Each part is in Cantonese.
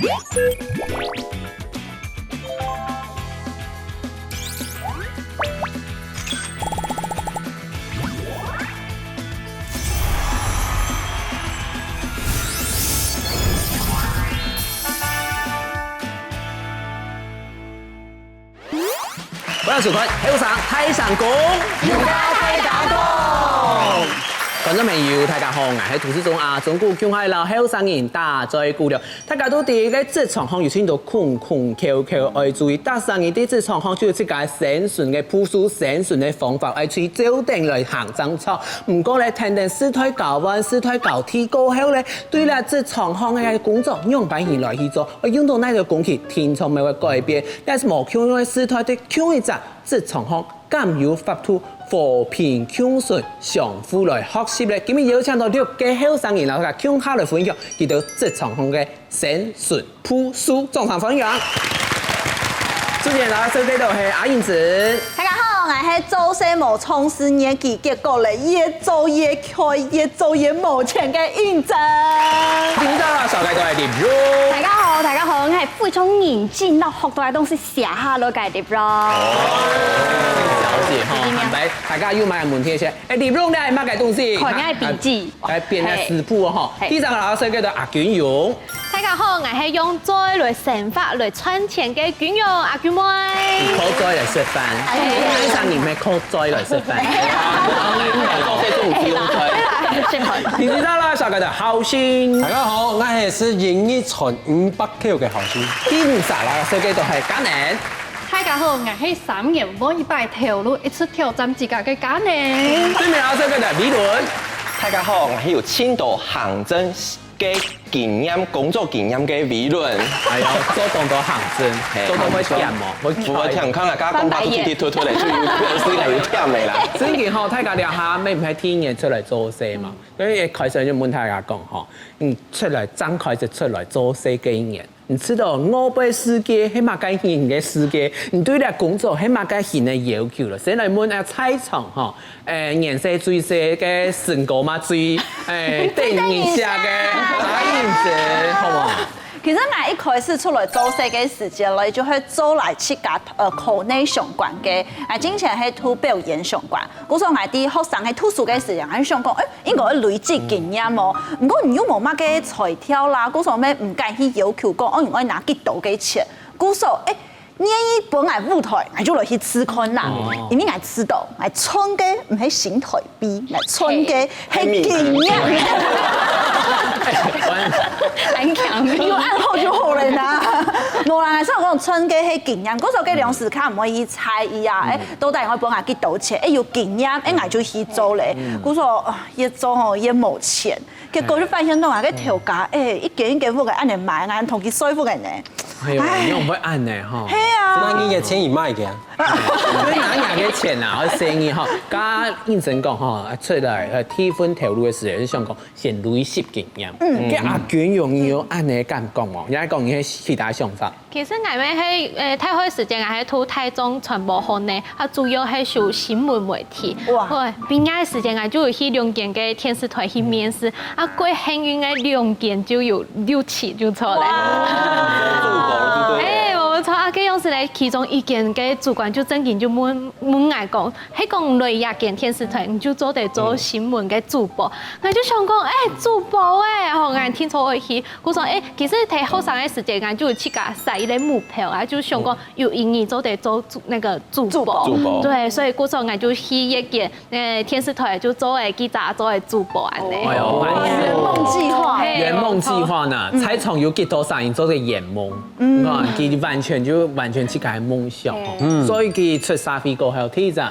我是看后生太上宫，要太打工。观众朋友，大家好，我係圖書中中國強海老後生人打在鼓了。大家都對個職場上有聽到困扣，要注意打生人啲職場上就係一個生存嘅樸素、生存嘅方法，要去照定來行爭吵。唔過咧，聽定事態搞完、事態搞提過後咧，對啦職場上嘅工作用辦起來去做，我用到那個工具，天窗咪會改變。但是無強嘅事態的強一隻職場上。咁有法度和平共存相互來學習咧，今日邀請到6個後生人來共下來分享，佢哋職場上嘅生存樸素，眾場分享。主持人啦，首先就係阿燕子。大家好，我係做事無創事年紀，結果咧越做越開，越做越冇錢嘅燕子。點解啦？上屆就係點樣？大家好，我係非常認真，到學到嘅東西寫下落嚟嘅咯。了解哈，明白。大家要買門貼先。點樣咧係乜嘅東西？佢係筆記。係變嘅食譜哦，哈。第三個老師叫做阿娟勇。大家好，我係用嘴來生發來賺錢嘅娟勇阿娟妹。靠嘴嚟食飯，啲生年咩靠嘴嚟食飯？你知道啦，下個就好心。大家好，我係營業存500口嘅好心。第三啦，設計就係嘉寧。大家好，我係3年半一擺投入一次挑戰自家嘅嘉寧。對面啦，設計就係美倫。大家好，我係有青島行政嘅經驗工作經驗嘅美倫。係啊，做當到行政，做到會甜喎，我聽講啦，家講話貼貼拖拖嚟，就有時係有甜味啦。所以好，大家聊下，咩唔係天然出嚟做事嘛？所以開上就問大家講嗬，出嚟張開就出嚟做事嘅人。你知道我對世界係乜嘅人嘅世界，你對你工作係乜嘅人嘅要求咯。先來問下菜場嗬，顏色最細嘅身高嘛最定一下嘅阿燕子，好冇？其實我一開始出來做事嘅時間咧，就係做來去家校內相關嘅，之前係做表演相關。嗰時候我啲學生喺讀書嘅時候，喺想講，應該累積經驗喎。唔過你又冇乜嘅材料啦，嗰時候咩唔介意要求講，我應該拿幾多嘅錢。嗰時候呢一本嚟舞台，我就落去試看啦。因為我知道，我穿嘅唔係形台比，我穿嘅係經驗。很強，有暗號就好了啦。無人係說講春嘅係經驗，嗰時候嘅糧食卡唔可以猜伊啊，到底我幫人幾多錢？有經驗，我就去做咧。嗰時候越做吼越冇錢，結果就發現到話嘅條價，一件一件貨嘅按嚟買，按同佢說服人咧。係啊，你唔會按咧嗬。係啊。那你嘅錢而賣嘅。你拿人嘅錢啊，我生意嗬，加應承講嗬，出嚟貼分條路嘅時候，你想講先累積經驗。嘅阿娟容易按你咁講喎，而家講嘅係其他想法。其實我哋係太開時間，我係做台中傳播行呢，啊主要係做新聞媒體。哇！邊間時間我就會去兩間嘅電視台去面試，啊過幸運嘅兩間就有6次就錯咧。冇錯，啊，嗰陣時咧，其中一件嘅主管就正經就問我講，喺講類一件電視台，你就做得做新聞嘅主播。我就想講，主播我聽錯我去，我講其實睇後生嘅時間，我就會去架曬一個目標啊，就想講有英語做得做那個主播。對，所以嗰時候我就去一件電視台就做記者，做主播安尼。哎呦，圓夢計劃。圓夢計劃呢，菜場有幾多生意做嘅圓夢，佢完全就完全自己嘅夢想，所以佢出社會過後，第一隻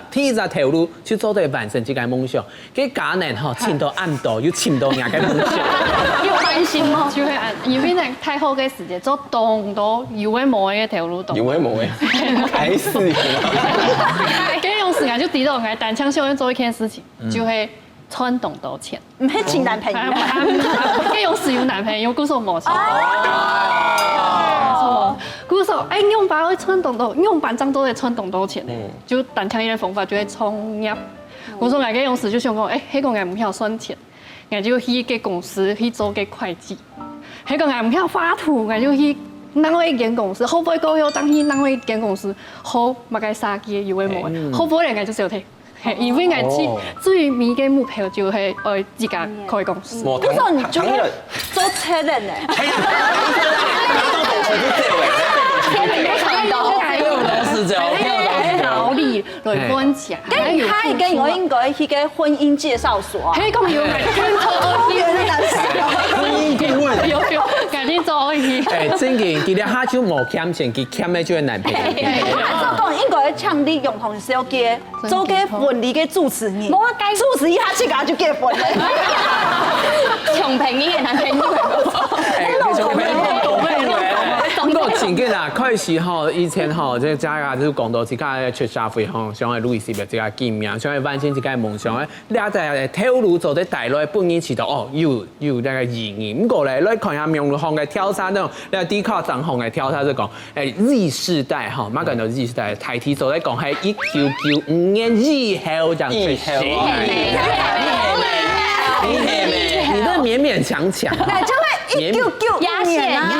條路就做到完成自己嘅夢想。佢家人嗬，錢到暗到要錢到人嘅夢想。要關心咯，就係因為咧太好嘅時間做當到有嘅冇嘅條路，有嘅冇嘅，開始。咁用時間就知道我單槍秀要做一件事情，就係穿洞多錢。唔係前男朋友，跟用時有男朋友，嗰時候冇錢。嗰時候用把會穿洞多，用班長都係穿洞多錢嘅，就單槍嘅方法就係創業。嗰時候我嘅用時就想講，迄個我唔曉算錢。我就去個公司去做個會計，迄個我唔曉畫圖，我就去哪位一間公司，後尾過後當去哪位一間公司，好馬該殺嘅有位冇，後尾我就是有睇。因為我最尾嘅目標就係我自家開公司。我那時候你就會做車人呢？係啊，當董事都這樣天理看到，都是這樣。考慮來分享。跟他已經我應該去個婚姻介紹所。迄個有來跟做原來男婚姻顧問有，趕緊做去。真嘅，佢哋下就冇欠錢，佢欠嘅就係男朋友。他講應該搶你用同小姐做個婚禮嘅主持人，主持一下去就結婚了。窮平呢個男朋友。不過前幾日開始吼，以前吼，即係大家都講到自家出社會吼，想去 Louis 入自家見面，想去完成自己嘅夢想咧。你一隻跳舞做啲大內半年遲到，哦，要呢個意義。咁過嚟，你看下明路行嘅跳傘呢，你話D卡上行嘅跳傘就講，Z 世代吼，乜講到 Z 世代？提提做咧講係1995年以後就出世。你都勉勉強強。那就會1995年啊，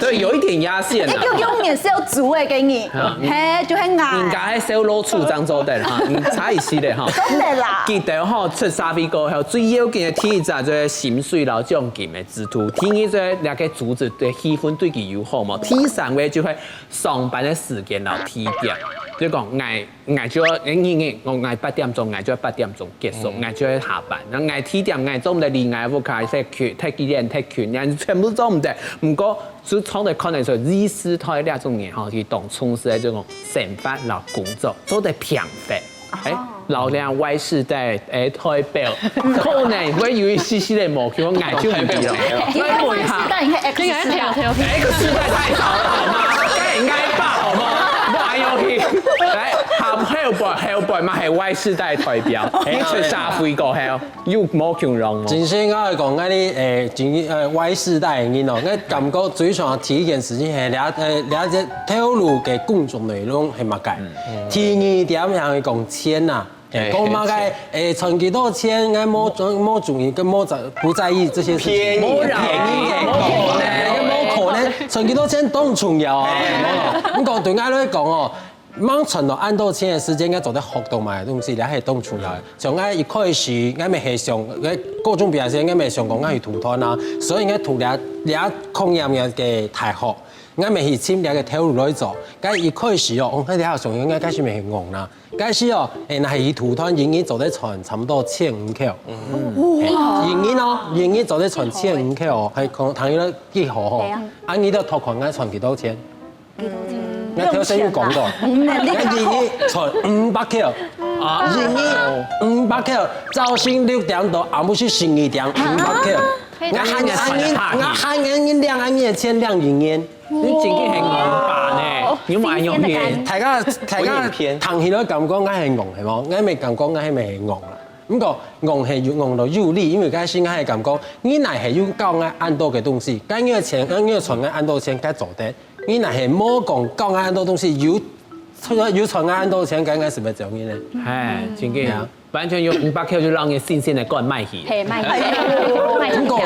對，有一點壓線啊。1995年是有主位給你，嘿，就係硬。人家喺小老處長做的哈，唔差意思的哈。真的啦。記得哈出社會過後，最要緊嘅天就係薪水老獎金嘅制度，天呢就兩個組織對氣氛對佢友好嘛。第三位就係上班嘅時間老提點。就講捱咗我捱8點鐘，捱咗8點鐘結束，捱咗下班，然後捱10點捱做唔得，連捱不開，踢幾點踢拳，人全部做唔得。唔過就從嚟看嚟說，Z 世代呢種人吼，佢當從事喺這種上班勞工作，做得平凡。老靚 Y 世代代表，可能會有一絲絲的無叫我捱咗唔啲咯。Y 世代係 X 世代，X 世代太早了好嗎？梗係捱吧好嗎？玩遊戲，來含 Hellboy 嘛係 Y 世代代表，出社會過後又冇強容。真先我係講嗰啲Y 世代嘅人哦，我感覺最想提一件事情係了解跳舞嘅工作內容係乜嘅。第二點係講錢啊。講乜嘅？存幾多錢？我冇注意，跟冇不在意這些事情。便宜嘅，冇可能，存幾多錢都唔重要啊！咁講對我嚟講哦，掹存落按多錢嘅時間，我做啲學到埋嘅東西，你係都唔重要嘅。從我一開始，我咪係上高中畢業時，我咪上講我去圖團啦，所以我讀兩空音嘅大學。我咪去簽兩個跳舞來做，咁一開始哦，我喺啲學上應該開始咪係戇啦，開始哦，那係以圖團已經做得傳差唔多1500塊，已經做得傳1500塊哦，係講談咗幾好嗬，按你都托款我傳幾多錢？我頭先要講過，我已經傳500塊，已經500塊，早上6點到下午是12點500塊，我喊人2年前2年。你自己係戇扮咧，你冇眼用片，大家談起來感覺我係戇係冇，我咪感覺我係咪係戇啦？咁個戇係要戇到有理，因為嗰時我係感覺，你乃係要教我按多嘅東西，咁呢錢，咁呢存我按多錢該做得，你乃係冇講教我按多東西，要存我按多錢，咁我係咪做嘢咧？係，真嘅，完全用500塊就讓你新鮮嘅乾賣去。係賣咁個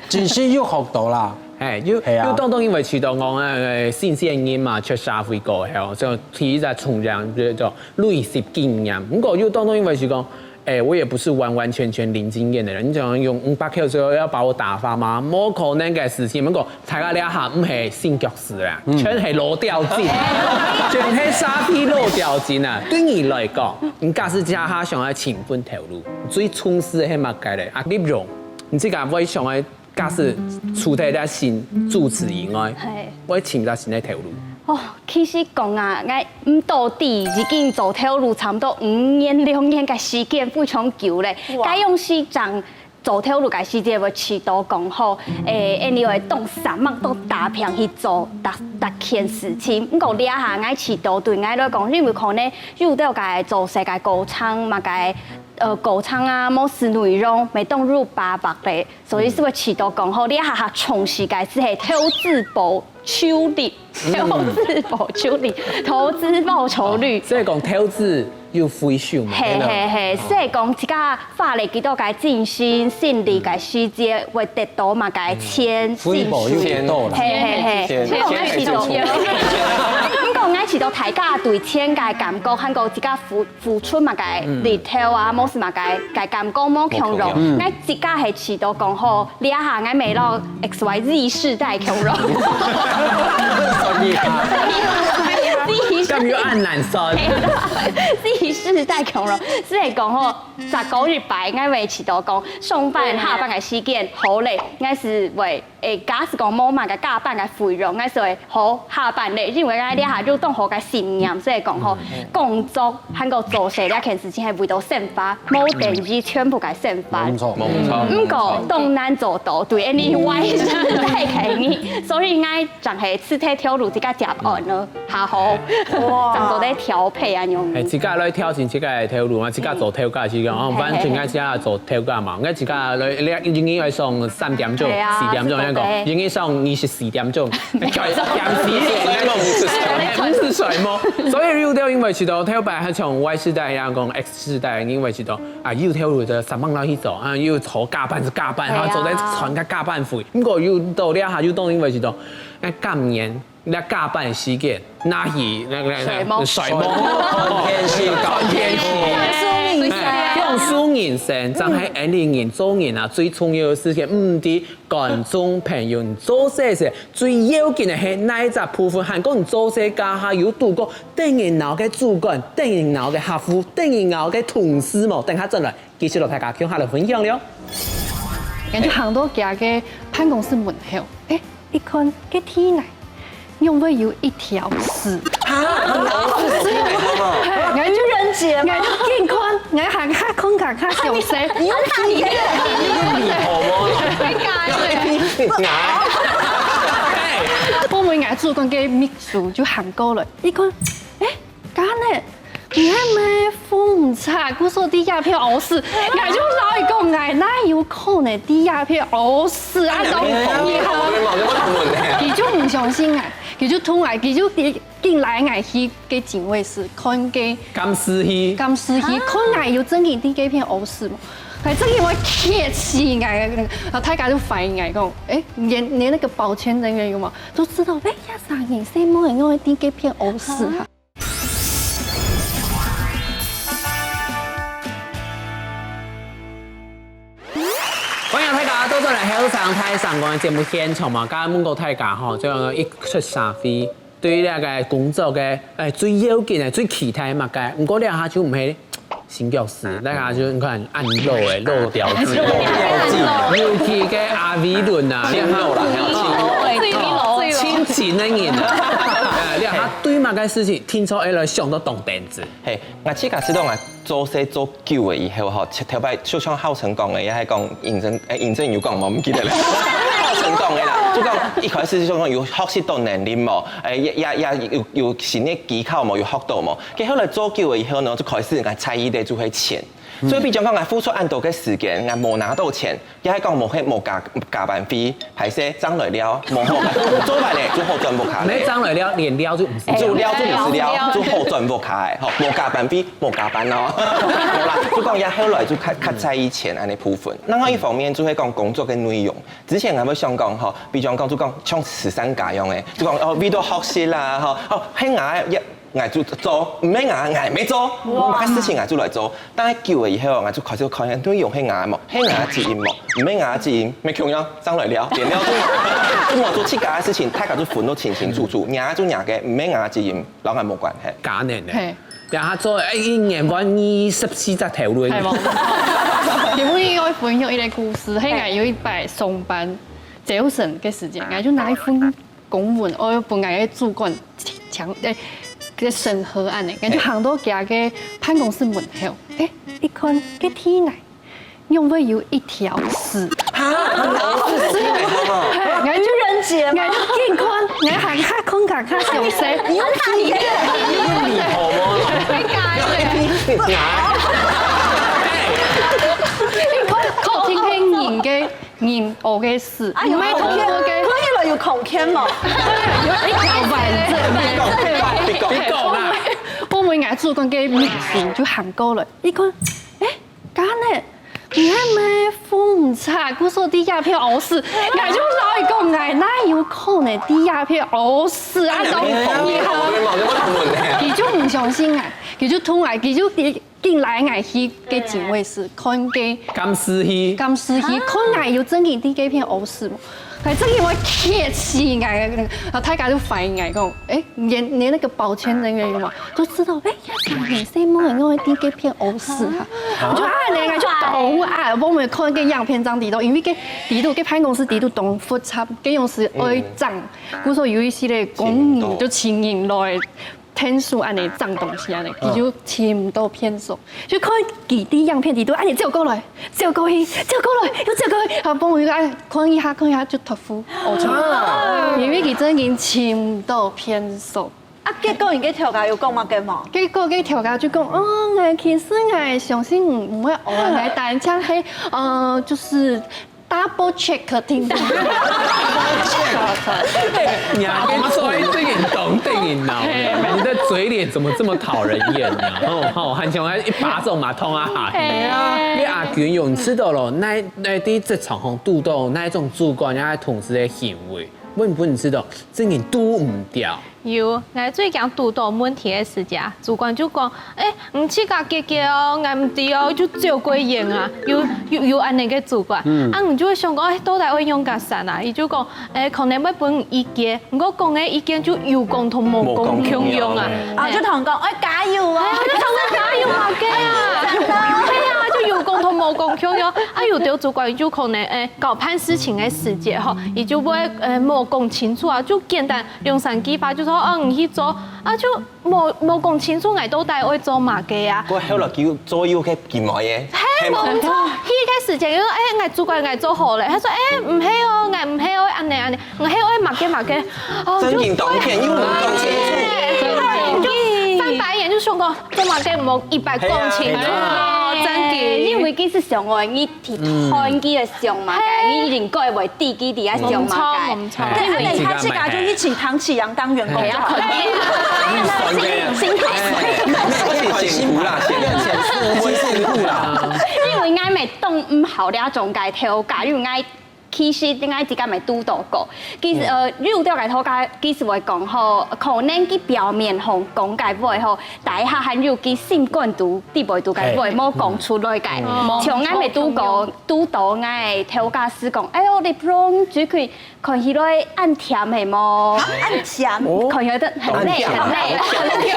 真係要學到啦。要當因為遲到講新鮮嘢嘛，出社會過後，就提就重陽叫做累積經驗。不過要當因為是講，我也不是完完全全零經驗的人，你想用500塊之後要把我打發嗎？冇可能嘅事情。不過大家兩下唔係新腳趾啦，全係攞掉筋，全係沙皮攞掉筋啊！對你來講，你假使家下想要勤奮投入，最重視係乜嘅咧？你用，你自家會想要。假使除咗啲新主持以外，我請咗新嘅跳舞。哦，其實講啊，我唔到底已經做跳舞差唔多5年6年嘅時間非常久咧。該用時間做跳舞嘅時間會遲到講好，anyway 當3晚都打拼去做特件事情。唔過呢下我遲到對我來講，因為可能遇到嘅做世界歌唱嘛嘅。歌唱啊，冇事內容，未當入800咧，所以是會遲到講好。你一下從事嘅是係投資報酬率，投資報酬率。所以講投資要回收嘛。嘿，所以讲即个法律佢都该进行信力该细节会得到嘛该签恢复又得到啦。嘿，你讲爱是都，你讲爱是都大家对钱该感觉，韩国即个付出嘛该里头啊，冇事嘛该感觉冇强弱，爱即个系是都讲好，你一下爱未落 XYZ 世代强弱。咁要按难算。第世代强弱，即系讲好19日白，应该为起到讲上班下班嘅时间好累，应该是为假使讲冇嘛嘅加班嘅费用，应该是为好下班累，因为我哋下就当好嘅信念，所以讲好工作喺個做事呢件事情係為到生活，冇定義全部嘅生活。冇錯，冇錯。唔過當難做到，對 anyway 係係你，所以我就係次體跳入這個夾案咯，下好，就做啲調配啊樣。係自家來挑戰自家嘅跳路啊，自家做跳架時間，我反正自家做跳架嘛，我自家你已經係上3點鐘、4點鐘一個，已經上24點鐘，不是水麼？所以要跳因為知道跳擺係從 Y 世代然後講 X 世代，因為知道啊要跳路就3萬佬去做啊，要坐加班就加班，然後做啲全家加班費，不過要到呢下要當因為知道，今年。你加班時間，哪係水幕？用書言成，就係20年做人啊，最重要嘅事情，唔係觀眾朋友做些事，最要緊嘅係哪一部分？韓國人做些家下要度過等人鬧嘅主管、等人鬧嘅客戶、等人鬧嘅同事嘛，等下進來，繼續落大家向下嚟分享了。感覺很多家嘅辦公室門口，一看嘅天嚟。因為有一條絲，我就人節，我就健康，我行下空格下小聲，你睇我每日主管嘅秘書就喊過來，一看，假呢？你係咪封查？我說啲鴉片好事，我就老一個嗌，哪有可能啲鴉片好事啊？都以後，佢就唔相信啊！佢就突然佢就進來嗌去嘅警衛室看嘅監視器，看嗌有真嘅啲鴉片好事嘛？係真嘅我鐵氣嗌，然後大家就反應嗌講，連那個保全人員有嘛，都知道，一上癮什麼人用啲鴉片好事哈。歡迎大家都到嚟香港睇上個節目現場嘛，今日問過大家吼，即係一出社會對於呢個工作嘅最要緊嘅、最期待嘛嘅，唔過呢下就唔係新教師，大家就你看按漏誒漏條子，尤其嘅阿維倫啊，青肉啦，親情嘅人啊，你下對嘛嘅事情，聽錯嚟想到動點子。係，我自家知道我做事做久嘅以後，頭擺就像浩成講嘅，也係講認真有講冇唔記得啦。浩成講嘅啦，就講一開始就講要學習到能力冇，也要新嘅技巧冇，要學到冇。佢後來做久嘅以後呢，就開始我猜疑的就係錢。所以比如講，我付出按多嘅時間，我冇拿到錢，也係講冇加班費，係些爭來了，冇好做埋嚟，做好賺冇卡。你爭來了，連了就唔是，做了就唔是了，做好賺冇卡嘅，冇加班費，冇加班咯。好啦，就講也後來就較在意錢安尼部分。另外一方面就係講工作嘅內容。之前我咪想講嗬，比如講就講像慈善家樣嘅，就講為到學習啦，喺我我就做，唔係我沒做，乜事情我就來做。但係久了以後，我就開始看人都用喺我冇，喺我指引冇，唔係我指引，沒強樣，上來了，連了都我做設計嘅事情，大家都分得清清楚楚，伢做伢嘅，唔係我指引，老係冇關係。假年嘅，然後做一年揾24隻條路。係冇。你唔應該分享一個故事，喺我有一擺上班走神嘅時間，我就拿一份公文，我要本來嘅主管嘅審核案嘅，跟住行到家嘅辦公室門口，一看嘅天嚟，因為有一條絲，我就人節，我就健康，我行下空格下小聲，你睇客廳係人嘅人我嘅事，唔係同我嘅。可以有空間嘛？有一條板子，你講啦。我后尾眼主管嘅面試就行過來，伊講，假呢？你係咪付唔差？佢說啲鴉片好事，我就老伊講，我哪有可能啲鴉片好事啊？都以後，佢就唔相信我，佢就同我，佢就進來我去嘅警衛室看嘅，監視器，看我有真嘅啲鴉片好事嘛？係真嘅我鐵氣我，然後大家就反映我講，連那個保全人員嘛都知道，有什麼人用啲鴉片好事哈？我就你就懂我們看嘅樣片張地圖，因為嘅地圖嘅辦公室地圖咁複雜，嘅用是愛漲，故說有一些咧工人就請人來。天數安尼髒東西安尼，佢就簽唔到片數，就看佢啲樣片地圖，安尼照過來，照過去，又照過去，後幫我看一下就托付，因為佢真係簽唔到片數。結果人家調解有講乜嘅嘛？結果嘅調解就講，我其實我相信唔會我但係係就是。double check 聽到，你还跟嘴这眼懂电影脑，你的嘴脸怎么这么讨人厌呢？很像一把手嘛通啊下去。你阿娟有知道咯？那啲職場上遇到那一種主管呀同事嘅行為，唔知道，真係拄唔掉。有，我最近遇到問題嘅時間，主管就講，唔似架結結哦，我唔知哦，就照過型啊，有安尼嘅主管，我就會想講，到底會用架啥啊？伊就講，可能要俾意見，不過講嘅意見就有共同冇共共用啊，就同人講，加油啊，就同我加油啊嘅啊，係啊，就有共同冇共共用，啊有啲主管就可能搞判事情嘅時節吼，伊就會冇講清楚啊，就簡單用三句話就說。你去做啊，就冇講清楚，我到底會做乜嘅啊？我後來叫左右嘅見外嘅，係冇錯。佢嘅時間，我主管我做好咧，佢說唔係哦，我唔係哦，安尼，我係我乜嘅，真言當片，因為唔講清楚。翻白眼就想講，做乜嘅冇100講清楚，真嘅，因為佢是上外你睇看佢嘅上嘛嘅，你應該為自己啲嘅上嘛嘅。唔錯，因為他自家就一起唐啟陽當員工就好了。心態辛苦啦，辛苦啦。因為我咪當唔好了，仲介調解，因為我。其實點解自己咪拄到過？其實遇到嘅討價，其實會講吼，可能佢表面上講解會吼，底下還有佢心肝肚啲袂拄解會冇講出來嘅。像我咪拄到我嘅討價師講，哎呦，你 pro 主佢看起來按甜係冇？按甜，看起來得很累，很累，很甜。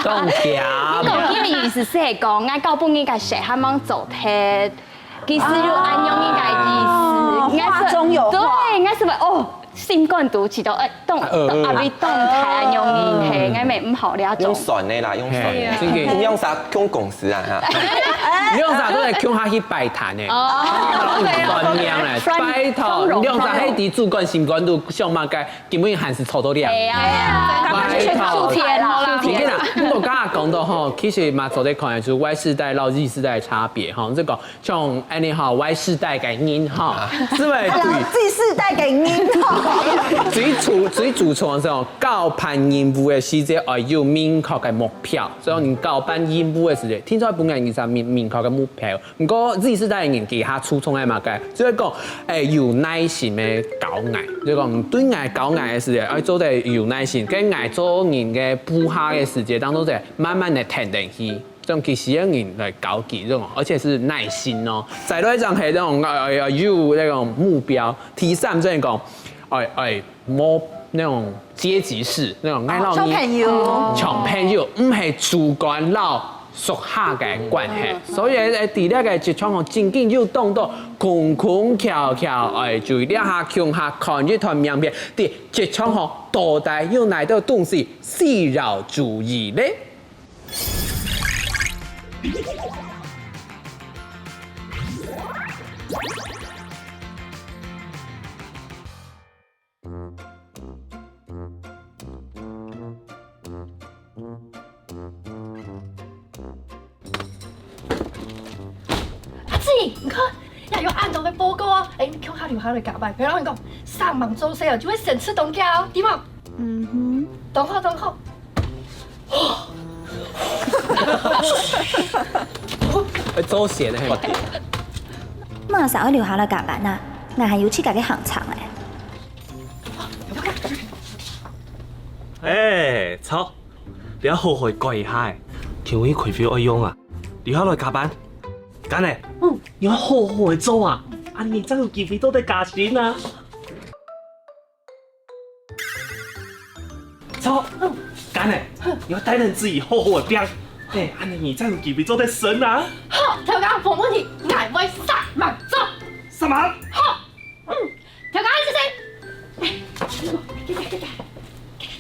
當甜。講嘅意思是講，我到半夜嘅時候，忙做題，其實就按用呢個意思，話中有話。對，我是話哦。心肝肚臍到動阿咪動態用語氣，我咪唔好了種。用酸的啦，用酸的。你用啥用公司啊？你用啥都係叫下去擺攤嘅，酸命咧，拜託，你用啥喺啲主管心肝肚上馬街，根本還是臭到涼。係啊，拜託，天啦，你看啦，我剛剛講到吼，其實嘛做啲看嘅就 Y 世代到 Z 世代嘅差別吼，即講像安尼吼 Y 世代嘅人吼，是咪對 Z 世代嘅人吼。最主創時候，搞辦任務嘅時節，要有明確嘅目標。所以你搞辦任務嘅時節，聽說本人其實明確嘅目標。不過 Z 世代嘅人其他初衷係乜嘅？即係講有耐心嘅搞藝，即係講對藝搞藝嘅時節，要做得有耐心，跟藝做人嘅部下嘅時節當中，就慢慢地停定去。種其實嘅人來搞幾種，而且是耐心哦。再來一種係種有那種目標。第三即係講。冇那種階級式，那種愛鬧你搶朋友，唔係主管鬧屬下嘅關係，所以第二個職場上真緊要動到空空橋橋，就兩下強下看一團名片，啲職場上到底要哪啲東西需要注意咧？你看，要有按头的报告哦。哎，你看下留下来加班，别让人讲上忙做事哦，就会省吃俭家哦，对吗？懂好。周贤的嘿。嘛啥会留下来加班啊？我还有去家己行场嘞。哎，操！你要好好改一下，听闻开票爱用啊，留下来加班，干嘞？你要好好的做啊，安尼才有机会做得加薪啊。操！干嘞？你要待人之以好好的变，哎，安尼你才有机会做得升啊。好，调岗冇问题，我会上忙做。什么？好，调岗是谁？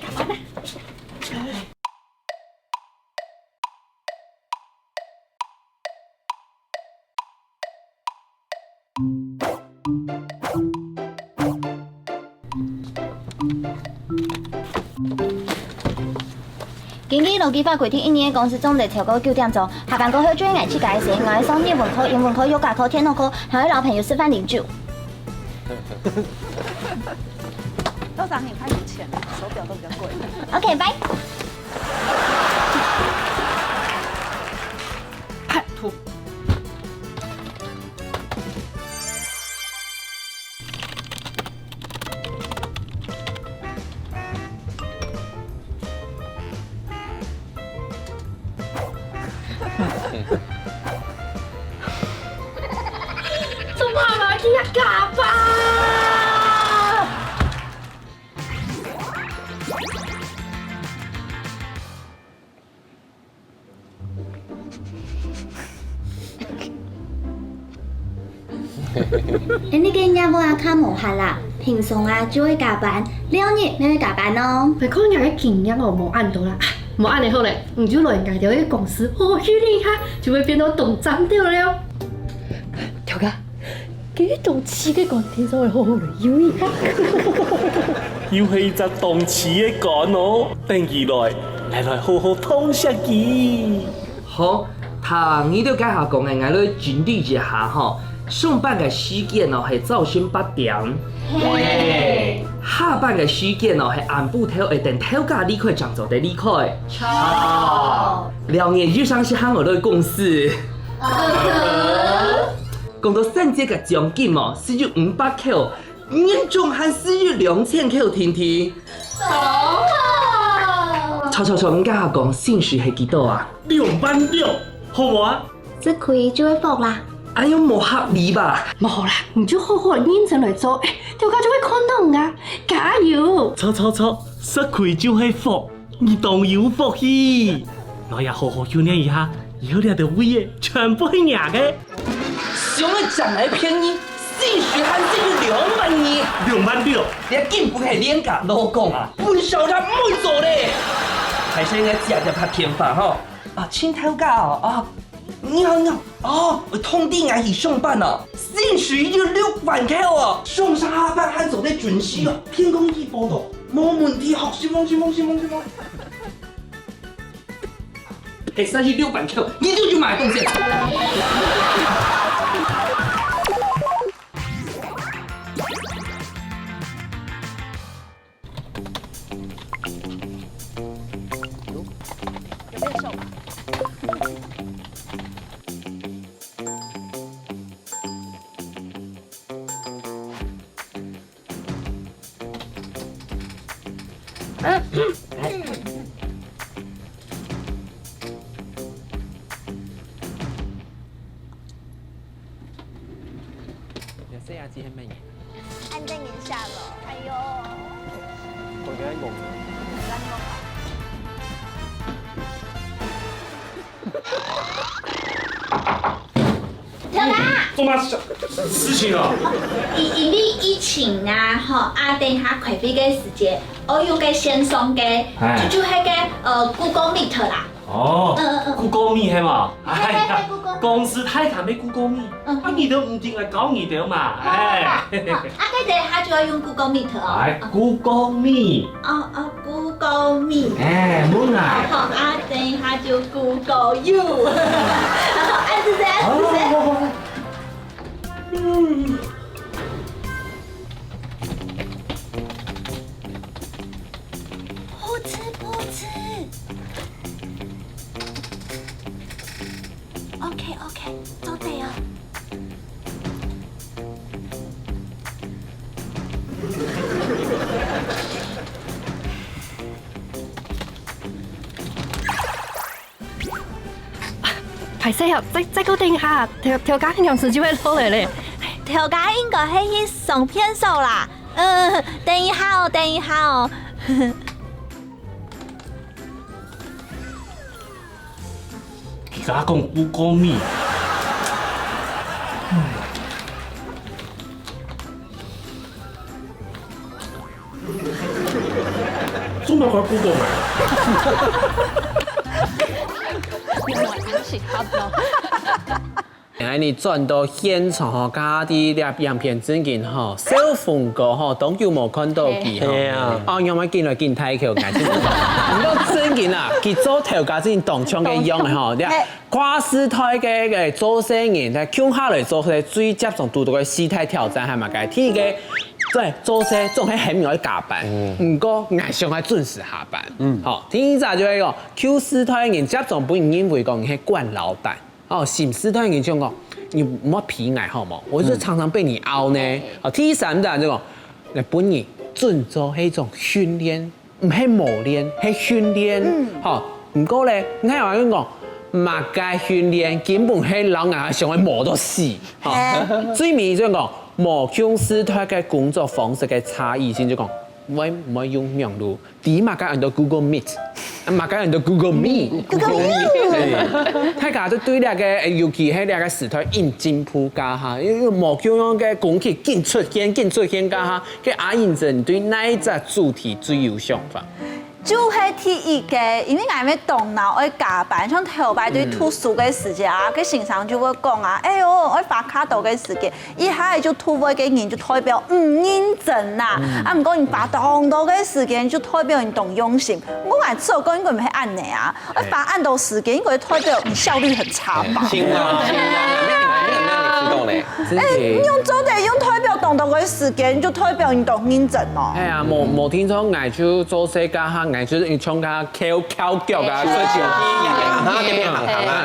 干嘛呢？今日劳基法规定，1年的公司总得超过9点钟，下班过后就应该去改时，我要上日文课、英文课、yoga课、天文课，还会老朋友吃饭饮酒。都长你看有钱，手表都比较贵。 OK， 拜。吐。做妈妈去呀嘎巴！你嘅业务啊卡无限啦，平常啊就会加班，2日你会加班哦。别看人家经验哦，冇按到啦，冇按你好嘞，你就来改掉一个公司，哦，去厉害，就会变到董事长了。条哥，给董事嘅讲天所谓好好嚟要一下。又係一隻動詞嘅講哦，等佢來好好通識佢。好，他你都解下講嘅，我來整理一下吼。上班嘅時間哦係早上8點，下班嘅時間哦係晏晡頭會等頭家離開將做得離開。錯。2年以上是喊我來公司。講到省這個獎金哦，是有500塊，年終還是有2000塊天天。錯，我解下講薪水係幾多啊？66000，好唔好啊？這開就會服啦。哎呦，冇合理吧？冇啦，你就好好認真嚟做，哎，條家就會看到噶，加油！錯，失開就係福，你當有福氣。我也好好訓練一下，以後你的位嘅全部係贏嘅。想要賺來便宜，薪水還是有22000。26000，你根本係廉價勞工啊！本小人唔會做咧，還是應該食下天飯吼。啊，請頭家哦，你好，哦，通知我去上班哦，薪水要60000塊哦，上下班還做得準時哦，天公地報道，冇問題，好，先放。係薪水60000塊，你就去買東西。這下子係乜嘢？安靜一下咯，哎呦！我覺得懵。條家，做乜事情啊？因為疫情啊，吼等下開會嘅時間，我用嘅線上嘅，就係個Google Meet 啦。哦，Google Meet 係嘛？Google Meet 公司太談咩 Google Meet，啊你都唔定係講你哋嘛？跟住下就要用 Google Meet 哦。係 Google Meet。Google Meet。冇嗌。好，等下就 Google You。好，按住先。好。OK，做对哦。排泄啊，再固定下，調價用時就會落嚟咧。調價應該係去上片手啦。等一下哦。而家講 Google Meet。做乜講 Google 嘛？你轉到現場吼，家啲啲樣片真件吼，小鳳哥吼，當叫冇看到佢吼，哦，因為見來見睇佢嘅，唔過真件啊，佢做頭家真當槍嘅樣嘅吼，啲跨時代嘅做生意，但係下來做佢最接重度嘅時態挑戰係咪嘅？天嘅。對，做些總係很容易加班，唔過藝上係準時下班。好，第二就係個 Q 時代人接種本因為講係慣老闆，哦，新時代人講你唔好皮藝好冇？我就常常被你拗呢。好，第三就係個你本人準做係一種訓練，唔係磨練，係訓練。好，唔過咧，我係話講。物界訓練根本係老硬上去磨到死，最尾就講磨強時代嘅工作方式嘅差異先就講，唔可以用名錄，第一物界用到 Google Meet， 物界用到 Google Meet， 大家都對呢個尤其係呢個時代應進步加下，因為磨強樣嘅工具見出現加下，嘅阿英真對哪一隻主題最有想法？就係第一個，因為我哋動腦愛加班，像頭擺對讀書嘅時間啊，佢先生就會講啊，哎呦，我發卡到嘅時間，一下就突圍嘅人就代表唔認真啦，啊唔過你發動到嘅時間就代表你懂用心，我係做工應該唔係按你啊，我發按到時間應該代表你效率很差吧？你用做地用代表動到嘅時間，就代表你懂認真咯。係啊，冇聽講藝術做世家下，藝術你唱下敲腳啊，所以就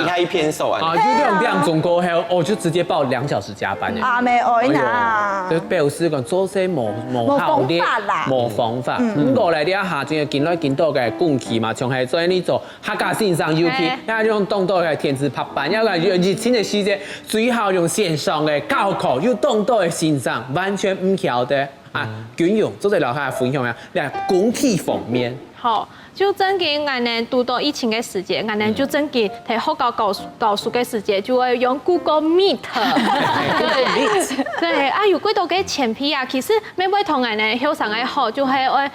一下一片手啊。啊，就2鐘過後，我就直接報2小時加班嘅。啊，未愛呐。就表示講做些冇效率，冇方法。咁過嚟呢一下，仲要見到嘅工期嘛，仲係在呢做客家線上 UK，因為用動到嘅電子拍板，因為熱情嘅時間最好用線上嘅教課，要動到嘅線上，完全唔曉得啊。卷用做啲留下分享啊，你係工期方面。好，就真嘅，我哋讀到疫情嘅時節，我哋就真嘅睇學校教書嘅時節，就會用 Google Meet。對，啊，有幾多嘅前批啊，其實每位同學呢，學生嘅好，就係我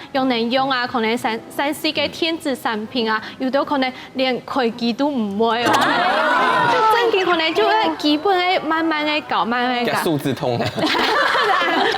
用啊，可能3、4嘅電子產品啊，有啲可能連開機都唔會哦。就真嘅可能就係基本嘅慢慢嘅搞，慢慢搞。數字通。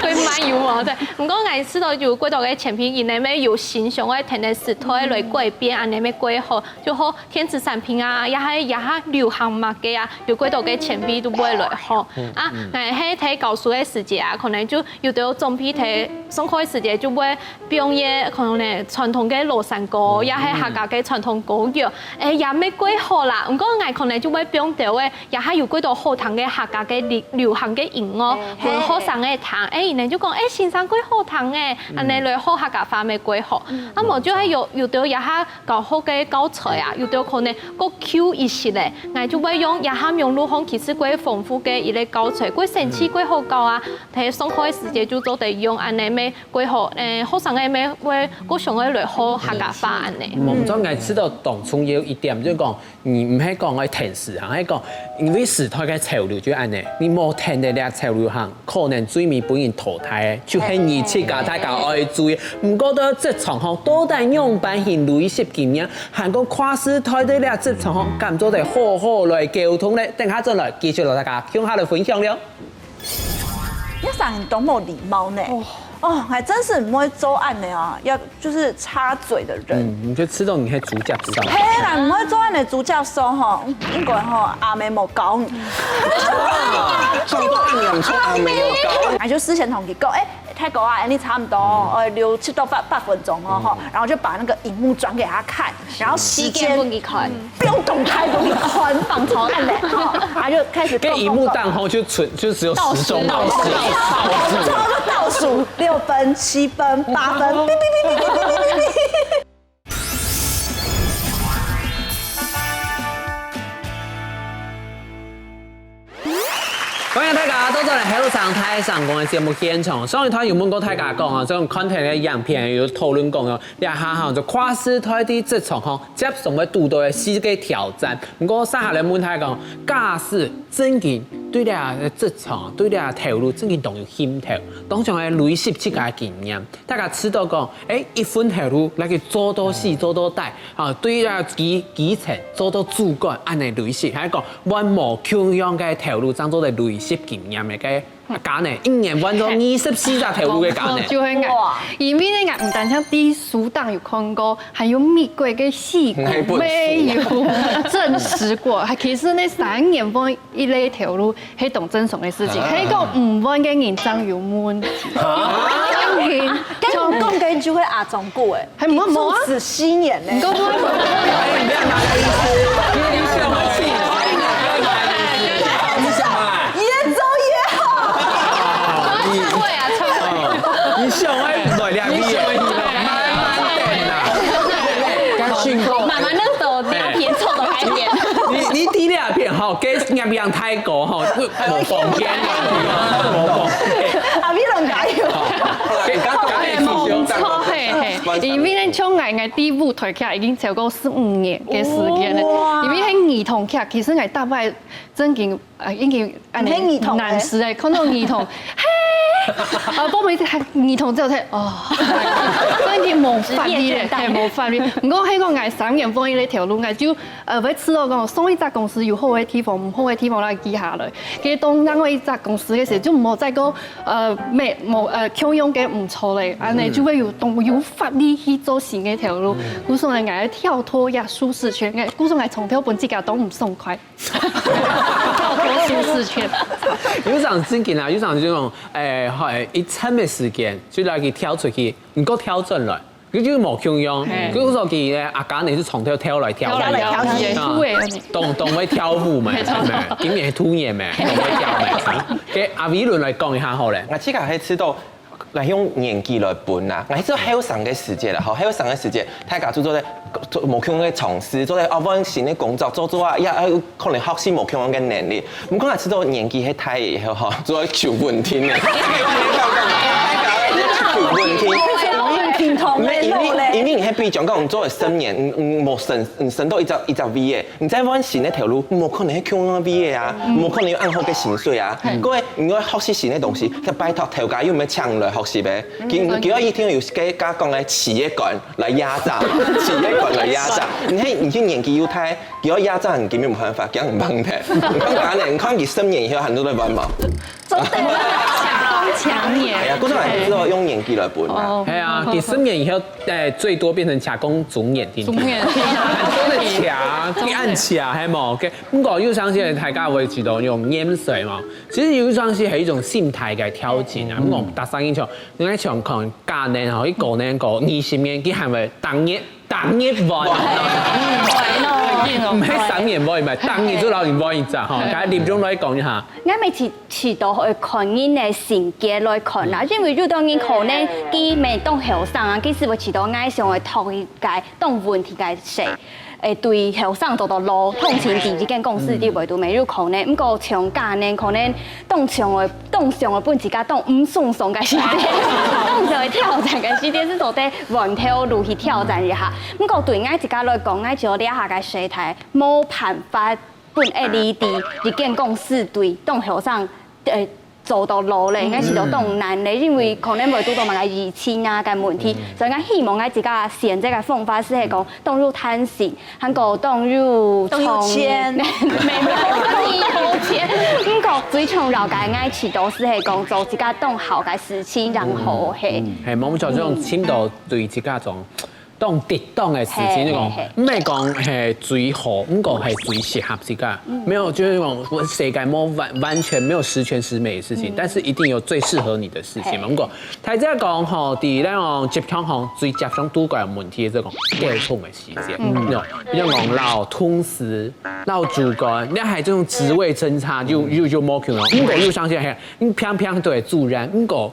佢慢有喎，對。唔過我知道有幾多嘅前批，而你咪有欣賞嘅聽時代來改變，啊，你咪改好，就好電子產品啊，也係流行物嘅啊，有幾多嘅前批都會來好。啊，我喺睇教書嘅時節啊，可能就有啲總批睇上課嘅時節就會表演可能咧傳統嘅羅山歌，也係客家嘅傳統歌謠，也咪改好啦。唔過我可能就會表到嘅，也係有幾多好聽嘅客家嘅流行嘅音樂，和學生嘅聽，然後就講先生幾好聽嘅，安尼來學客家話咪幾好。啊，無就係有到也係教學嘅教材啊，有到可能個 Q 一些咧，我就會用也係用陸空其實幾豐富嘅一個教材，幾神奇幾好教啊！睇上課嘅時節就做地用安尼咪幾好，學生嘅咪會個上嘅來學客家話安尼。唔錯，我知道當中有一點就講，你唔係講我停時行，係講因為時代嘅潮流就安尼，你冇聽到呢個潮流行，可能最尾本人淘汰，就係二次價大家愛注意。唔覺得即場項多但用版現累積經驗，韓國跨時代的呢個即場項咁做地好好來溝通咧，等下再來繼續同大家向下來分享了。一上人都冇禮貌呢。哦，還真是唔會做案的啊，要就是插嘴的人。你就知道你係主角上。係啦，唔會做案的主角說吼，應該吼阿妹冇教你。做到暗陽出阿妹冇教。我就事先同佢講，泰国啊，你差不多6、7到8分钟哦哈，然后就把那个荧幕转给他看，然后时间不给看，不用动态都给看，放超烂的，然后就开始跟荧幕淡后就只有10钟倒数，最后就倒数6分、7分、8分，哔哔哔哔哔哔哔哔。歡迎大家都到嚟喺度上台上講嘅節目現場。上一台有問過大家講啊，這種 content 嘅樣片有討論講啊，你下下就跨時代啲職場項接送嘅度到嘅世界挑戰。不過接下來問大家講，假使真經對你嘅職場對你嘅投入真經動有興頭，當場嘅累積自己嘅經驗，大家知道講，一分投入嚟去做到細做到大，啊對啊基層做到主管，安尼累積，係講萬無窮樣嘅投入，當做嚟累積經驗嘅個價呢，一年揾咗24隻投入嘅價呢。就會嗌，因為咧唔單止啲書檔有看過，還有美國嘅戲骨沒有證實過，其實呢3年半一類投入係當正常嘅事情，係講5萬嘅人真有問題。跟我講嘅就會阿總顧誒，係冇啊，是4年咧。唔夠多。你想愛來兩邊，慢慢那手兩片臭到海邊。你第2片吼，給兩邊泰國吼，冇房間，冇房間。阿 V 龍加油！冇錯，係，因為咧從我第一舞台劇已經超過15年嘅時間咧，因為喺兒童劇其實我大概真經已經難時誒，看到兒童，幫你睇兒童之後睇，哦，真經冇法律咧，係冇法律。唔過喺個藝3年半呢條路，我就會知道講，上一隻公司有好嘅地方，唔好嘅地方來記下來。其實當另外一隻公司嘅時候，就唔好再講強用嘅唔錯咧，安尼就會有法律去做新嘅條路。故所以我跳脫一下舒適圈，故所以從頭本自己都唔爽快，跳脫舒適圈。有場真嘅啦，有場這種係一餐嘅時間，就來去跳出去，唔夠跳進來。佢就冇強用，佢嗰時候咧阿簡你是從頭跳來跳去，當會跳舞嘛，今年係兔年嘛，當會跳嘛。嘅阿 V 輪來講一下好咧，我即刻係知道。來用年紀來分啦，我係知道還有3個時節啦，好，還有3個時節，大家做咧無強嘅從事，做咧揾新嘅工作，做啊，也可能學習無強嘅能力。唔講係知道年紀係太以後嗬，做求問題嘅，求問題。因為你係比講講做10年，冇升到一隻 V 嘅，你再揾新嘅條路，冇可能係強嘅 V 嘅啊，冇可能有按好嘅薪水啊。各位，如果學習新嘅東西，就拜託頭家有咩搶來學習嘅？佢一天有嘅家講嘅企業管來壓榨，企業管來壓榨。你睇年紀又太，佢壓榨人，根本冇辦法，講唔幫嘅。唔講假嘅，你看佢10年以後很多都揾冇。搶年，係啊，嗰種係知道用年紀來分啊。係啊，佢10年以後最多變成搶工總年添。總年添，都係搶，佢按搶係冇嘅。不過有陣時大家會知道用鹽水嘛，其實有陣時係一種心態嘅挑戰啊。咁我搭上演場，你喺場看家人嗬，一個人個20年，佢係咪當日玩？唔係3年玩，唔係當日就老年玩一隻嗬。咁林總來講一下。我咪遲到去看人嘅性格來看啦，因為有當然可能佢未當後生啊，佢是會遲到愛上去托一解當問題嘅事。對後生做到路通前第一間公司啲維度未有可能，唔過長假呢可能當上嘅本自家當唔爽爽嘅時間，當上嘅挑戰嘅時間是做啲換條路去挑戰一下。唔過對我自家來講，我就呢一下嘅事態冇辦法本你哋一間公司對當後生做到路咧，應該是到當難咧，因為可能會遇到埋個疫情啊嘅問題，所以我希望我自家選擇嘅方法是係講當入貪心，還個當入錢，沒錢，唔過最重要嘅愛遲到是係講做自家當好嘅事情，然後係係冇錯，這種簽到對自家種。當跌當嘅事情，你講唔係講係最好，唔講係最適合自己，沒有就是講世界冇完全沒有十全十美嘅事情，但是一定有最適合你的事情嘛。唔講，睇即係講吼，啲那種接觸吼最接上拄過問題嘅這種溝通嘅時間，比如講老同事、老主管，你係這種職位爭差就冇可能。唔講又相信係，你偏偏對主任，唔講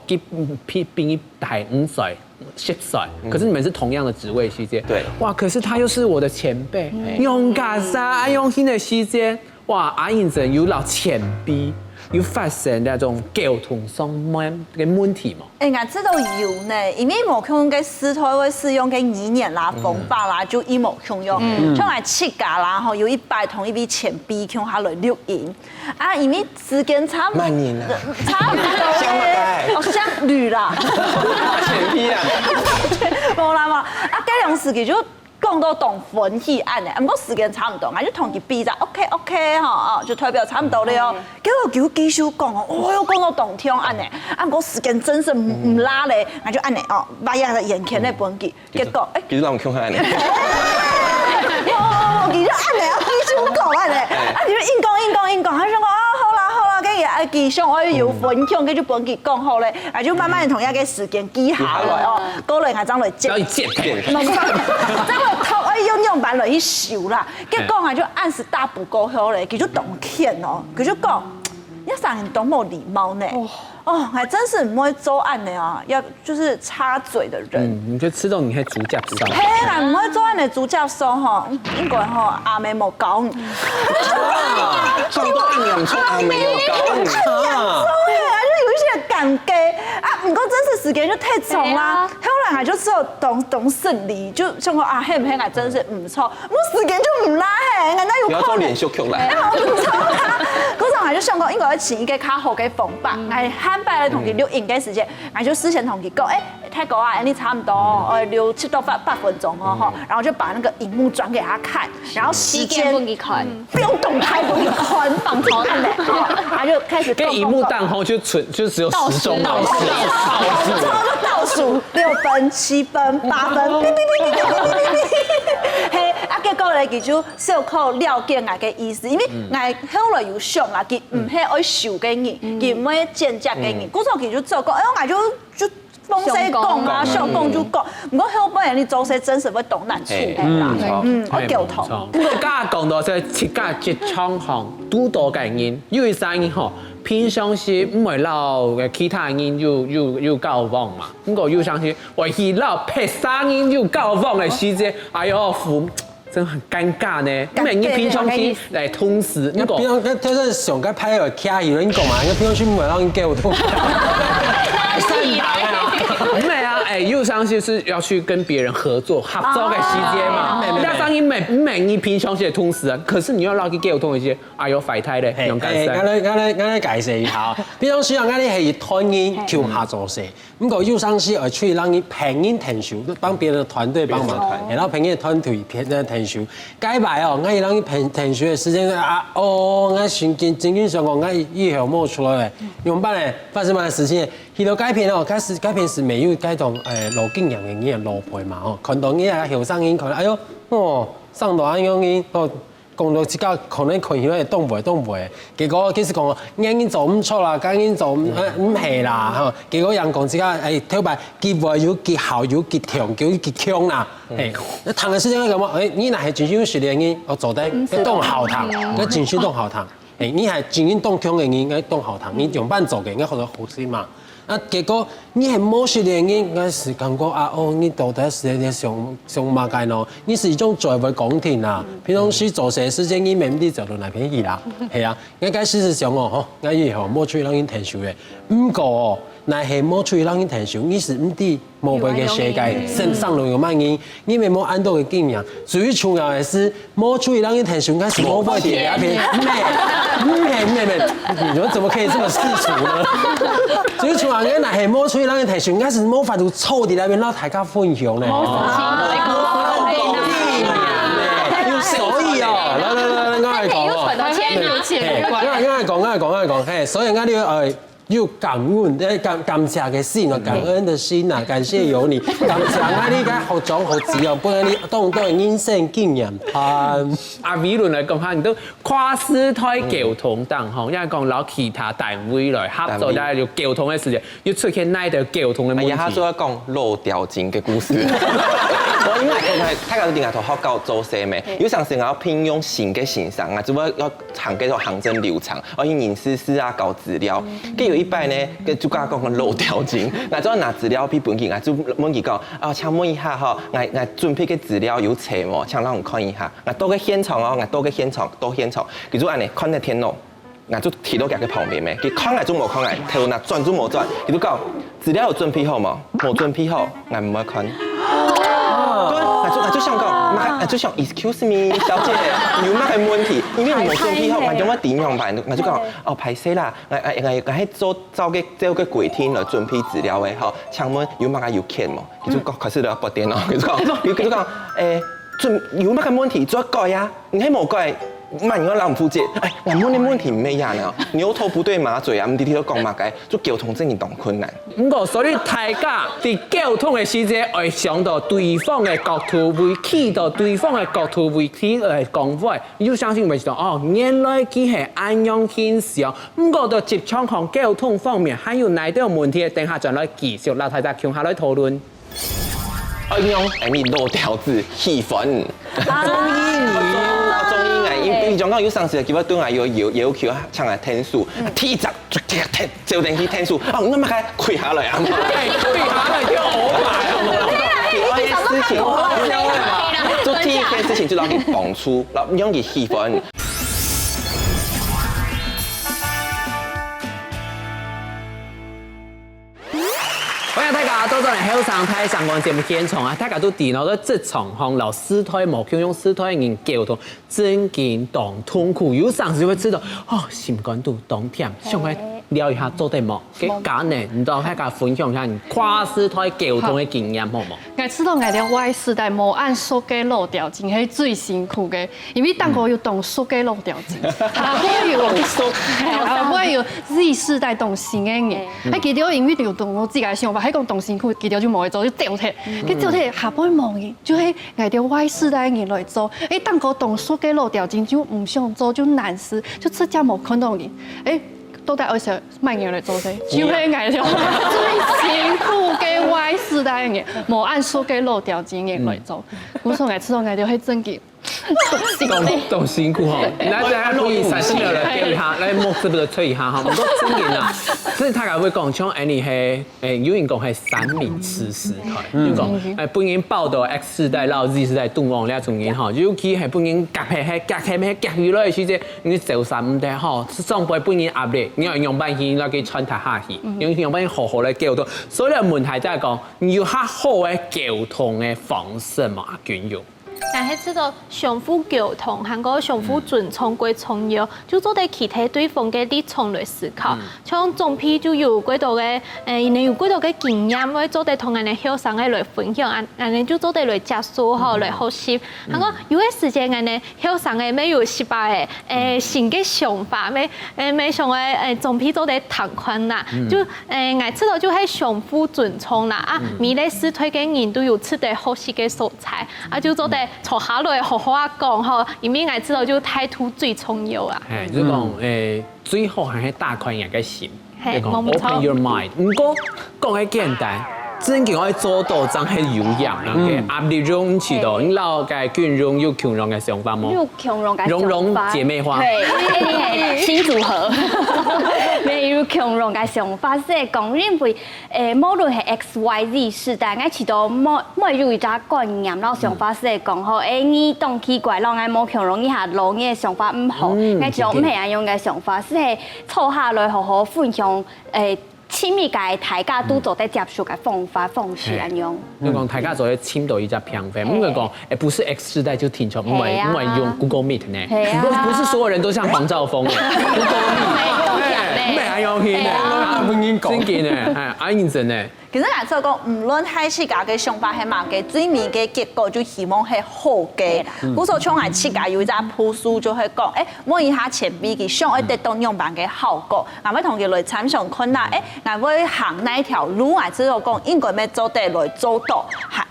比你大5歲。10歲，可是你們是同樣的職位時間，對，哇，可是他又是我的前輩，用家啥用新的時間，哇，阿英真有老前輩，有發生那種溝通上面嘅問題嘛？哎呀，這都有呢，因為冇用嘅師台會使用嘅語言啦、方法啦，就一模用用，像係設計啦，吼，有一擺同一位前輩用下來錄音，啊，因為時間差唔多，差唔多，哦，像女啦，前輩啊，冇啦嘛，啊，嗰兩時期就。講到同分析案嘅，不過時間差唔多，我就同佢比就 OK 哈，就代表差唔多了哦。結果叫繼續講哦，我又講到同聽案嘅，啊，我時間真是唔拉咧，我就按呢哦，把嘢眼前咧本記，結果誒，其實讓我看下你，哦，佢就按咧，繼續講按咧，啊，佢就硬講，佢想講啊，好啦，跟住啊，繼續我要分享，跟住本記講好咧，啊，就慢慢同一個時間記下來哦，過來係將來接，頭愛用板來去修啦，結果我就按時打不夠好咧，佢就動歉哦，佢就講，你上人多冇禮貌呢，哦，還真是唔會做案的啊，要就是插嘴的人。你就吃到你係主教手，嘿，嗱唔會做案的主教手吼，應該吼阿妹冇講，做到按兩錯阿妹有講，尷尬啊！不過真是時間就太長啦，後來我就只有懂勝利，就想講啊，係唔係我真是唔錯，我時間就唔拉嘿，我哪有可能？不要做連續劇啦！我唔錯啦，嗰陣我就想講應該要請一個較好嘅方法，我喊白嚟同佢錄音嘅時間，我就事先同佢講，泰國啊，你差唔多，我留7到8分鐘哦，然後就把那個熒幕轉給他看，然後時間不用動態不用看，放長按嘞，然後就開始。跟熒幕彈後就只有10鐘倒數，倒數6分、7分、8分，嗶嗶嗶嗶嗶嗶嗶，嘿，啊結果咧佢就小可了解我嘅意思，因為我後來有想啊，佢唔係愛受嘅人，佢唔係間接嘅人，嗰時候佢就做講，我就。風勢講啊，想講就講，不過後邊人你做事真是會懂難處啦，我溝通。不過家講到即係設計職場行多多嘅人，因為啥人吼，偏向是唔會撈嘅其他人要交往嘛，不過又相信為去撈拍啥人要交往嘅時間，哎呦真係很尷尬呢。因為你平常去嚟同事，你平常就是上個派個卡有人講嘛，你平常去唔會讓人溝通。唔係啊，又相信是要去跟別人合作嘅時間嘛。加上你你平常是同事啊，可是你要撈去溝通一些，哎呦快態咧，用解釋。我解釋一下，平常時我哋係團員跳下做事，咁個又相是去讓你平人填數，幫別人的團隊幫忙，然後平人團隊填數。解擺哦，我讓你填數嘅時間啊，我正經上講，我以後冇出來，用辦咧發生乜事情？去到改片哦，改片是沒有改到羅景陽嘅演羅培嘛哦，看到你啊後生人看，哎呦上到安樣哦，講到自家可能看起來動唔會，結果其實講啱做唔錯啦，啱做唔係啦嚇，結果人講自家挑白結話要結效要結強叫結強啦，你談嘅時間咁啊，你嗱係真正實力嘅，我做得當後堂，你真正當後堂，你係真正當強嘅，應該當後堂，你用班做嘅應該學到好啲嘛。啊！結果你係冇學的人，應該是感覺啊，你到底是你上乜嘢咯？你是一種在為講聽啊，平常時做些事情，你未必就到那邊去啦，係啊。我解事實上哦，我以後冇出去讓人聽數嘅，不過那係冇出去讓人聽數，你是唔知冇俾嘅世界上路有乜嘢，你咪冇按到嘅經驗。最重要嘅是冇出去讓人聽數，我是冇俾第二篇，你們怎麼可以這麼世俗呢？最重要嘅係冇出去讓人聽數，我是冇法度湊啲那邊讓大家分享咧。所以哦，來，我係講哦，我係講，所以我哋有感恩，感謝嘅心啊，感恩的心啊，感謝有你，感謝啊！你而好種好滋養，不然你當都係人生經驗談。阿美倫嚟講下，你都跨師胎交通等項，因為講攞其他單位來合作，但係要交通嘅事情，要出現哪條交通嘅問題？他說要講漏吊金嘅故事。我因為大家都點解同學教做些咩？有陣時我要聘用新嘅先生啊，只不過要行嘅行政流程，我去人事室啊搞資料，跟有一擺呢，就講個漏吊金，我就拿資料俾本件，我就問佢講，啊，請問一下嗬，我準備嘅資料有齊冇？請讓我看一下。我到個現場哦，我到個現場，佢就按你看那天咯。我就提到佢旁邊咩，佢看嚟就冇看嚟，頭嗱轉就冇轉，佢就講資料有準備好冇？冇準備好，我唔會看。我就想講，我就想 excuse me， 小姐，有乜嘅問題？因為冇準備好，我點樣點樣辦？我就講哦，歹勢啦，我喺照個櫃廳來準備資料嘅，嗬，請問有乜嘅要件冇？佢就講開始就撥電腦，佢就講有乜嘅問題再改啊？你係冇改？萬一我老唔負責，我問你問題唔咩樣啊？牛頭不對馬嘴啊！唔啲都講乜嘅，做交通真係當困難。唔過，所以大家喺交通嘅時節，會想到對方嘅角度，會企到對方嘅角度，會去嚟講話，你就相信會講哦，原來佢係咁樣去想。唔過到職場同交通方面，還有哪啲問題？等下再來繼續嚟大家傾下來討論。用你漏條子氣氛，你講講有上次叫我對我要求唱下天數，天集就定去天數，哦，我咪該跪下來啊！跪下來叫我買，事情就第一件事情就讓佢放出，然後用佢氣氛。歡迎大家到咗嚟後生睇相關節目現場啊！大家都電腦都職場向老師推無強用師推人交通真見當痛苦，有時就會知道哦，心肝都當甜，想去聊一下做啲乜嘅簡呢？唔當大家分享一下跨師推交通嘅經驗好冇？我知道我哋 Y 世代無按數嘅漏掉錢係最辛苦嘅，因為當我要動數嘅漏掉錢，下尾要 Z 世代動新嘅嘢，喺記到因為要動我自己嘅想法，喺講動辛苦，記到就冇去做，就掉鐵，佢掉鐵下尾冇嘢，就係我哋 Y 世代嘅人來做，當我動數嘅漏掉錢就唔想做，就難事，就出家冇看到人，都在二十萬人來做些，就係捱咗最辛苦嘅 Y 世代嘅，冇按數嘅漏掉錢嘅來做，我說捱吃到捱掉係真嘅。都辛苦哈，那大家可以30秒來叫一下，來目視不吹一下哈，唔過真嘅啦，所以大家會講像你係有人講係三明治時代，就講本人報道 X 世代到 Z 世代動往呢種人哈，尤其係本人夾起來嘅時節，你就三唔得哈，上輩本人壓力，你要用辦法來給傳達下去，用辦法好好來交通，所以問題就係講你要較好嘅交通嘅方式嘛，均用。但係知道相互溝通，韓國相互尊重歸重要，就做啲其他對方嘅立場來思考。像總批就有幾多嘅，你有幾多嘅經驗，可以做啲同人哋後生嘅來分享，人哋就做啲來接受好來學習。韓國有啲時間人哋後生嘅沒有失敗嘅，新嘅想法，沒想嘅總批做啲談困啦，就我知道就係相互尊重啦。啊，每個師推嘅人都有出啲學習嘅素材，啊就做啲。坐下來好好啊講吼，因為我知道就態度最重要啊。係，就講最好係打開人嘅心，你講 open your mind。唔過講係簡單，真叫我做到真係有樣嘅，壓力中唔知道，你老嘅權容有權容嘅想法冇？有權容嘅想法。蓉蓉姐妹花。係新組合。沒有強容嘅想法，即係講認為無論係 X、Y、Z 世代，我知道每有一隻觀念，然後想法係講好，你當奇怪，然後我冇強容一下老嘅想法唔好，我就唔係咁樣嘅想法，係坐下來好好分享親密嘅大家都做得接受嘅方式咁樣。你講大家做啲簽到一隻平衡，唔係講不是 X 世代就停咗，因為用 Google Meet 呢，不是所有人都像黃兆峰嘅 Google Meet。唔係咁用嘅，啊，不应讲。真嘅呢，係認真呢。其實我做講，無論係自家嘅想法係嘛嘅，最尾嘅結果就希望係好嘅。故所從我自家有一隻鋪書就係講，摸一下前邊佢想要得到樣板嘅效果，我咪同佢來參詳看啦。我會行哪一條路，我知道講應該咩做得來做到，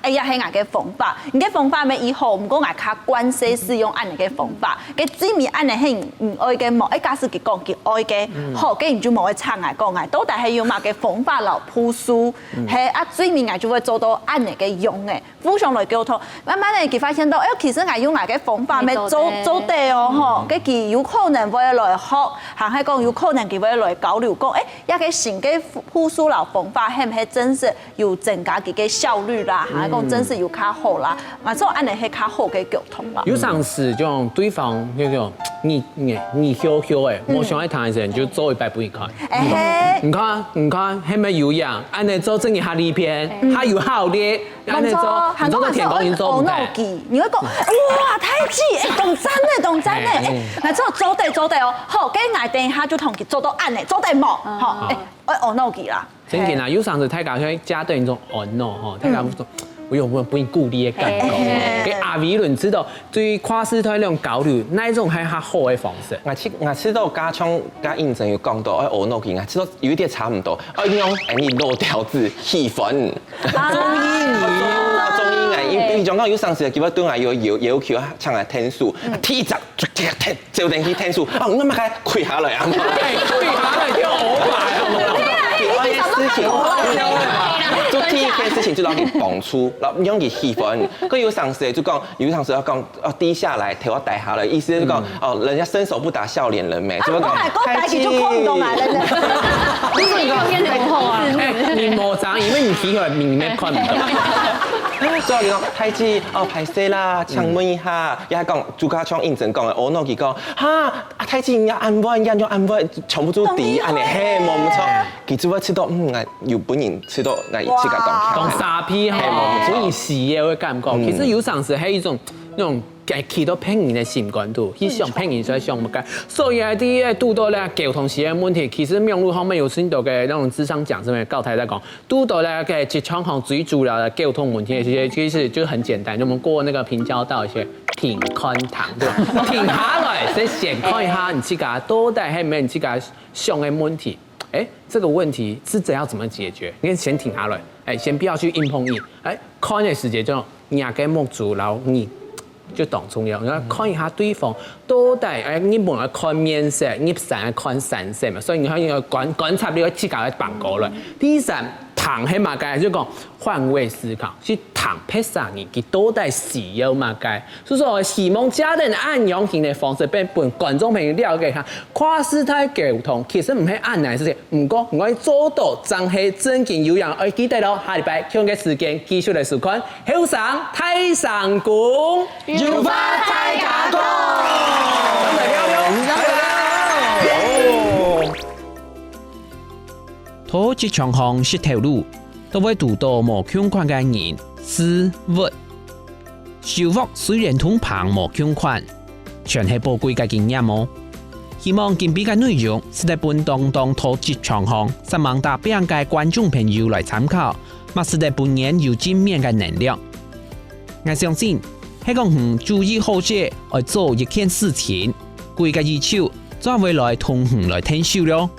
也係我嘅方法。而嘅方法咪以後唔過我較關係使用按嘅方法，嘅最尾按係唔愛嘅冇，假使佢講佢愛嘅，好嘅然就冇去撐我講，到底係用乜嘅方法嚟鋪書。係最尾我就會做到按你嘅用嘅，互相來溝通。慢慢嚟佢發現到，其實我用我嘅方法咪做得哦，嗬，佢有可能會來學，行係講有可能佢會來交流講，一個新嘅鋪書啦方法係唔係真是有增加佢嘅效率啦，行係講真是有較好啦，或者按你係較好嘅溝通啦。有陣時就對方叫做你曉誒，我想喺談嘅時候就做一擺俾佢看。唔看，係咪有樣？按你做正嘅下呢篇，它有效啲。按你做，你做個田工，你做唔得。你會講哇，太子，講真嘅，嗱之後做得哦，好，跟住等下就同佢做到按嘅，做得冇，好，我腦記啦。真嘅啦，有陣時睇教佢加對種按咯，嗬，睇教我有冇俾鼓勵嘅感覺？給阿維倫知道對跨世代那種交流，哪一種係較好嘅方式？我知道家聰家認真有講到，我腦筋我知道有一點差唔多，用你漏條字氣氛。中醫因為講到有陣時，基本對我要求唱下天數，天集就定去天數，我咪該跪下來啊！跪下來叫我買，事情。就第一件事情就讓你蹦出，然後讓你氣氛。佢有上司就講，有上司要講低下來，頭要低下來，意思就講人家伸手不打笑臉人咩？就講開機就看唔到嘛，人哋。你冇長，因為你睇佢面面看唔到。所以講太子拍攝啦，請問一下，又係講朱家昌認真講嘅，我腦佢講哈，太子人家安穩，人家安穩，搶不住底，安尼嘿冇唔錯，佢只會知道我有本人知道我自家當沙皮哈，所以事業嘅感覺，其實有陣時係一種那種起到騙人嘅心肝度，去想騙人所以想唔解，所以啲拄到咧溝通時嘅問題，其實網絡方面有先到嘅那種智商講，上面教台在講，拄到咧嘅職場上最主要嘅溝通問題，其實就很簡單，就我們過那個平交道一些停看堂，對吧？停下來先看一下你自己到底係咩你自己想嘅問題。這個問題是怎樣怎麼解決？你先停下來，先不要去硬碰硬，看嘅時間就壓嘅目珠，然後你就當重要，然後看一下對方到底你唔係看面色，你成日看神色嘛，所以你可以觀察呢個自己嘅辦過來。第三，談係乜嘅？就講換位思考，去談拍上你，佢到底需要乜嘅？所以說，希望家人按樣型嘅方式，俾觀眾朋友了解下，跨世代溝通其實唔係按難事情，唔過我做到真係真件有樣。記得咯，下禮拜香嘅時間繼續嚟收看《後生太上宮》，要發大家公。土職場上是條路，都會遇到無相關嘅人事物。收穫雖然同旁無相關，全係寶貴嘅經驗哦。希望今邊嘅內容是在本當土職場上希望大邊嘅觀眾朋友來參考，或是在本人有正面嘅能量。我相信係講注意好些，來做一件事情，貴嘅要求，再會來同來聽收咯。